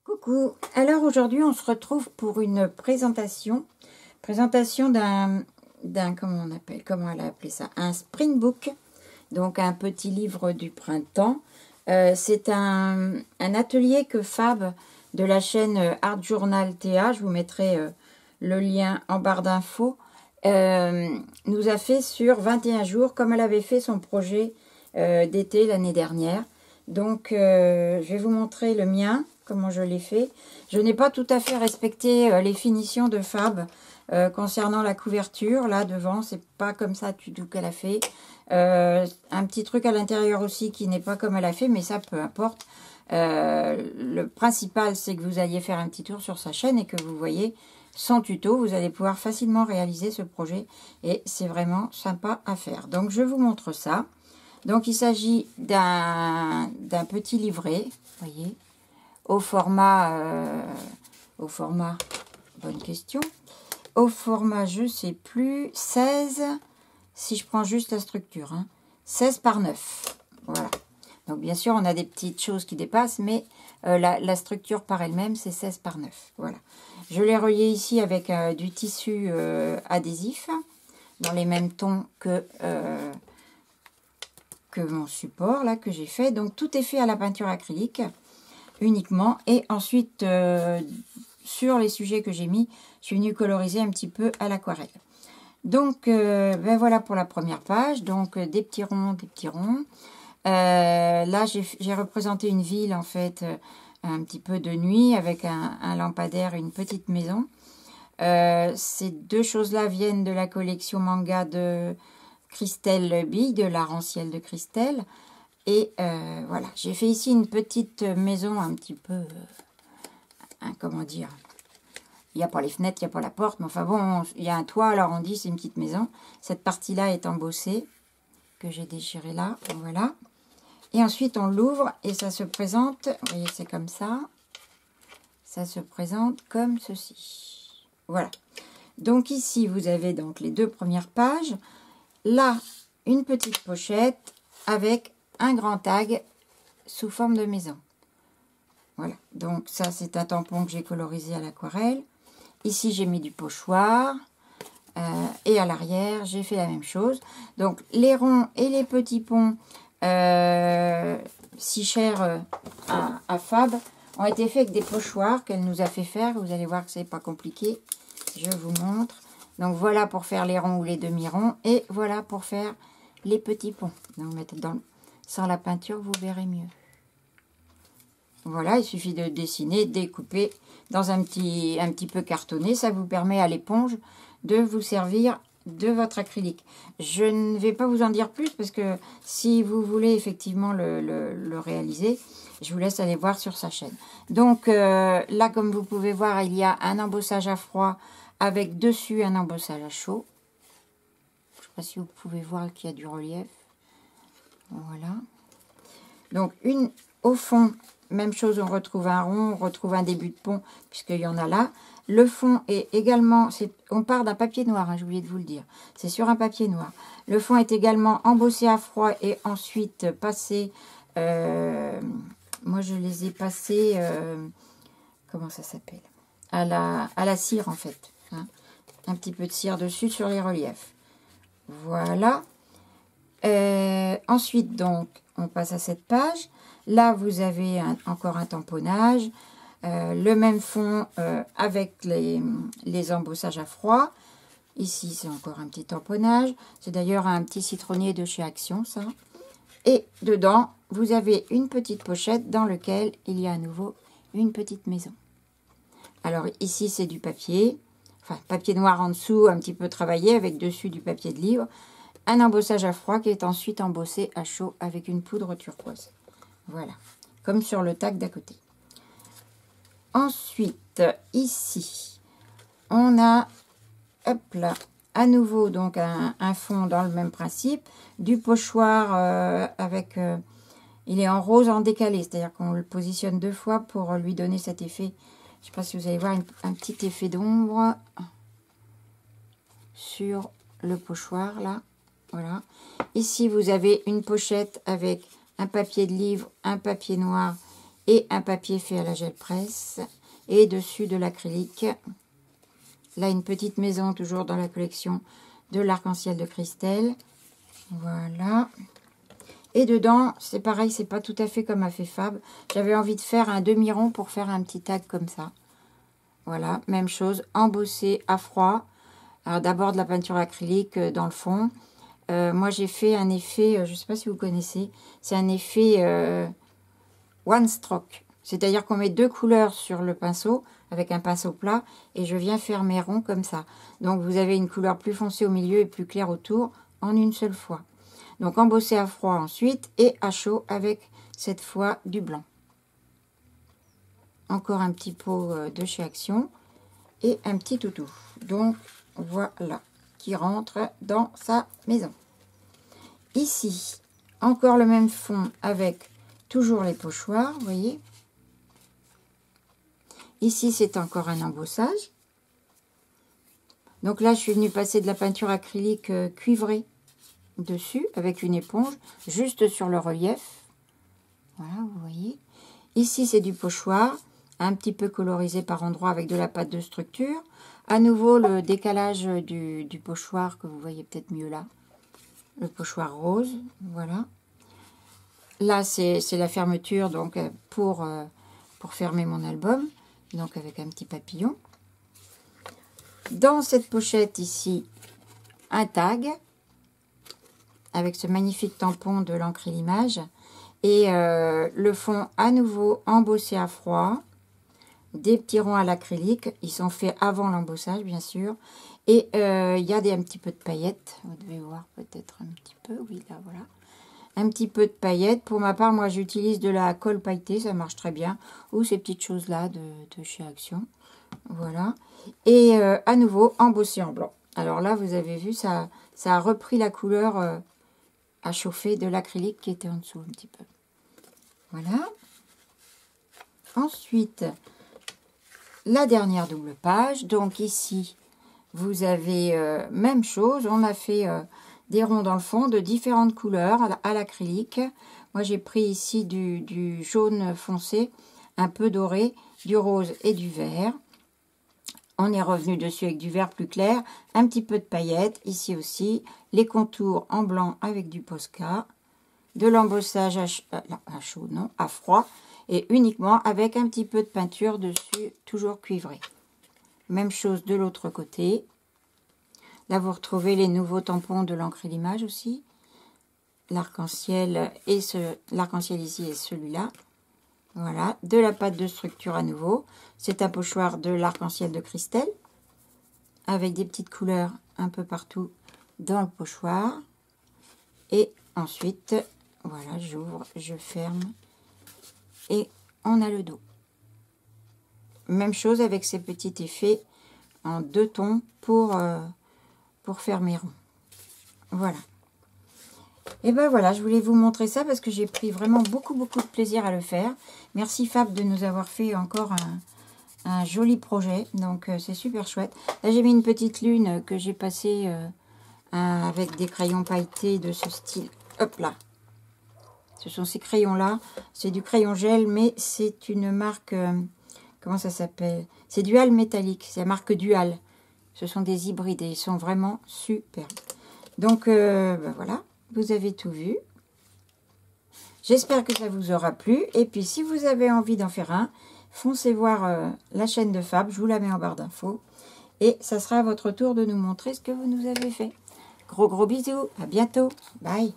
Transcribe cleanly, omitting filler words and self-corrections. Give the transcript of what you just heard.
Coucou, alors aujourd'hui on se retrouve pour une présentation d'un comment elle a appelé ça, un Spring Book, donc un petit livre du printemps. C'est un atelier que Fab de la chaîne Art Journal TA, je vous mettrai le lien en barre d'infos, nous a fait sur 21 jours, comme elle avait fait son projet d'été l'année dernière. Donc je vais vous montrer le mien, comment je l'ai fait. Je n'ai pas tout à fait respecté les finitions de Fab concernant la couverture. Là devant, c'est pas comme ça du tout qu'elle a fait. Un petit truc à l'intérieur aussi qui n'est pas comme elle a fait, mais ça peu importe. Le principal, c'est que vous alliez faire un petit tour sur sa chaîne et que vous voyez son tuto. Vous allez pouvoir facilement réaliser ce projet et c'est vraiment sympa à faire. Donc je vous montre ça. Donc il s'agit d'un petit livret, vous voyez, au format, bonne question, au format, je sais plus, 16, si je prends juste la structure, hein, 16 par 9, voilà. Donc bien sûr, on a des petites choses qui dépassent, mais la structure par elle-même, c'est 16 par 9, voilà. Je l'ai relié ici avec du tissu adhésif, dans les mêmes tons que mon support là que j'ai fait. Donc tout est fait à la peinture acrylique uniquement, et ensuite sur les sujets que j'ai mis, je suis venue coloriser un petit peu à l'aquarelle. Donc ben voilà pour la première page. Donc des petits ronds, là j'ai représenté une ville en fait, un petit peu de nuit avec un lampadaire et une petite maison. Ces deux choses là viennent de la collection manga de Christelle Bille, de l'art en ciel de Christelle. Et voilà, j'ai fait ici une petite maison un petit peu, comment dire, il n'y a pas les fenêtres, il n'y a pas la porte, mais enfin bon, il y a un toit, alors on dit c'est une petite maison. Cette partie-là est embossée, que j'ai déchirée là, voilà. Et ensuite on l'ouvre et ça se présente, vous voyez c'est comme ça se présente comme ceci. Voilà. Donc ici vous avez donc les deux premières pages. Là, une petite pochette avec un grand tag sous forme de maison. Voilà, donc ça c'est un tampon que j'ai colorisé à l'aquarelle. Ici j'ai mis du pochoir. Et à l'arrière j'ai fait la même chose. Donc les ronds et les petits ponts si chers à Fab ont été faits avec des pochoirs qu'elle nous a fait faire. Vous allez voir que c'est pas compliqué. Je vous montre. Donc voilà pour faire les ronds ou les demi-ronds. Et voilà pour faire les petits ponts. Donc mettez sans la peinture, vous verrez mieux. Voilà, il suffit de dessiner, de découper dans un petit peu cartonné. Ça vous permet à l'éponge de vous servir de votre acrylique. Je ne vais pas vous en dire plus parce que si vous voulez effectivement le réaliser, je vous laisse aller voir sur sa chaîne. Donc là, comme vous pouvez voir, il y a un embossage à froid avec dessus un embossage à chaud. Je ne sais pas si vous pouvez voir qu'il y a du relief. Voilà. Donc au fond, même chose, on retrouve un rond, on retrouve un début de pont, puisqu'il y en a là. Le fond est également, on part d'un papier noir, hein, j'ai oublié de vous le dire. C'est sur un papier noir. Le fond est également embossé à froid et ensuite passé, moi je les ai passés, comment ça s'appelle, à la cire en fait. Hein. Un petit peu de cire dessus sur les reliefs. Voilà. Ensuite, donc, on passe à cette page. Là, vous avez encore un tamponnage. Le même fond avec les embossages à froid. Ici, c'est encore un petit tamponnage. C'est d'ailleurs un petit citronnier de chez Action, ça. Et dedans, vous avez une petite pochette dans laquelle il y a à nouveau une petite maison. Alors, ici, c'est du papier. Enfin, papier noir en dessous, un petit peu travaillé, avec dessus du papier de livre. Un embossage à froid qui est ensuite embossé à chaud avec une poudre turquoise. Voilà, comme sur le tag d'à côté. Ensuite, ici, on a, hop là, à nouveau donc un fond dans le même principe, du pochoir avec, il est en rose en décalé, c'est-à-dire qu'on le positionne deux fois pour lui donner cet effet. Je ne sais pas si vous allez voir un petit effet d'ombre sur le pochoir là. Voilà. Ici, vous avez une pochette avec un papier de livre, un papier noir et un papier fait à la gel presse et dessus de l'acrylique. Là, une petite maison, toujours dans la collection de l'arc-en-ciel de Christelle. Voilà. Et dedans, c'est pareil, c'est pas tout à fait comme a fait Fab. J'avais envie de faire un demi-rond pour faire un petit tag comme ça. Voilà, même chose, embossé à froid. Alors d'abord de la peinture acrylique dans le fond. Moi, j'ai fait un effet, je ne sais pas si vous connaissez, c'est un effet one stroke. C'est-à-dire qu'on met deux couleurs sur le pinceau, avec un pinceau plat, et je viens faire mes ronds comme ça. Donc, vous avez une couleur plus foncée au milieu et plus claire autour en une seule fois. Donc, embossé à froid ensuite, et à chaud avec, cette fois, du blanc. Encore un petit pot de chez Action, et un petit toutou. Donc, voilà, qui rentre dans sa maison. Ici, encore le même fond avec toujours les pochoirs, vous voyez. Ici, c'est encore un embossage. Donc là, je suis venue passer de la peinture acrylique cuivrée dessus avec une éponge, juste sur le relief. Voilà, vous voyez. Ici, c'est du pochoir, un petit peu colorisé par endroits avec de la pâte de structure. À nouveau, le décalage du pochoir que vous voyez peut-être mieux là. Le pochoir rose, voilà. Là, c'est la fermeture donc pour fermer mon album, donc avec un petit papillon. Dans cette pochette ici, un tag avec ce magnifique tampon de l'encre et l'image. Et le fond à nouveau embossé à froid. Des petits ronds à l'acrylique. Ils sont faits avant l'embossage, bien sûr. Et il y a un petit peu de paillettes. Vous devez voir peut-être un petit peu. Oui, là, voilà. Un petit peu de paillettes. Pour ma part, moi, j'utilise de la colle pailletée. Ça marche très bien. Ou ces petites choses-là de chez Action. Voilà. Et à nouveau, embossé en blanc. Alors là, vous avez vu, ça a repris la couleur à chauffer de l'acrylique qui était en dessous un petit peu. Voilà. Ensuite, la dernière double page. Donc ici, vous avez même chose. On a fait des ronds dans le fond de différentes couleurs à l'acrylique. Moi, j'ai pris ici du jaune foncé, un peu doré, du rose et du vert. On est revenu dessus avec du vert plus clair, un petit peu de paillettes, ici aussi, les contours en blanc avec du Posca, de l'embossage à chaud, non, à froid, et uniquement avec un petit peu de peinture dessus, toujours cuivré. Même chose de l'autre côté. Là, vous retrouvez les nouveaux tampons de l'encre et l'image aussi. L'arc-en-ciel et l'arc-en-ciel ici et celui-là. Voilà, de la pâte de structure à nouveau. C'est un pochoir de l'arc-en-ciel de Christelle. Avec des petites couleurs un peu partout dans le pochoir. Et ensuite, voilà, j'ouvre, je ferme. Et on a le dos. Même chose avec ces petits effets en deux tons pour faire mes ronds. Voilà. Et ben voilà, je voulais vous montrer ça parce que j'ai pris vraiment beaucoup de plaisir à le faire. Merci Fab de nous avoir fait encore un joli projet. Donc c'est super chouette. Là j'ai mis une petite lune que j'ai passée avec des crayons pailletés de ce style. Hop là. Ce sont ces crayons là. C'est du crayon gel mais c'est une marque... comment ça s'appelle? C'est Dual métallique. C'est la marque Dual. Ce sont des hybrides et ils sont vraiment super. Donc ben voilà. Vous avez tout vu. J'espère que ça vous aura plu. Et puis, si vous avez envie d'en faire un, foncez voir la chaîne de Fab. Je vous la mets en barre d'infos. Et ça sera à votre tour de nous montrer ce que vous nous avez fait. Gros bisous. À bientôt. Bye.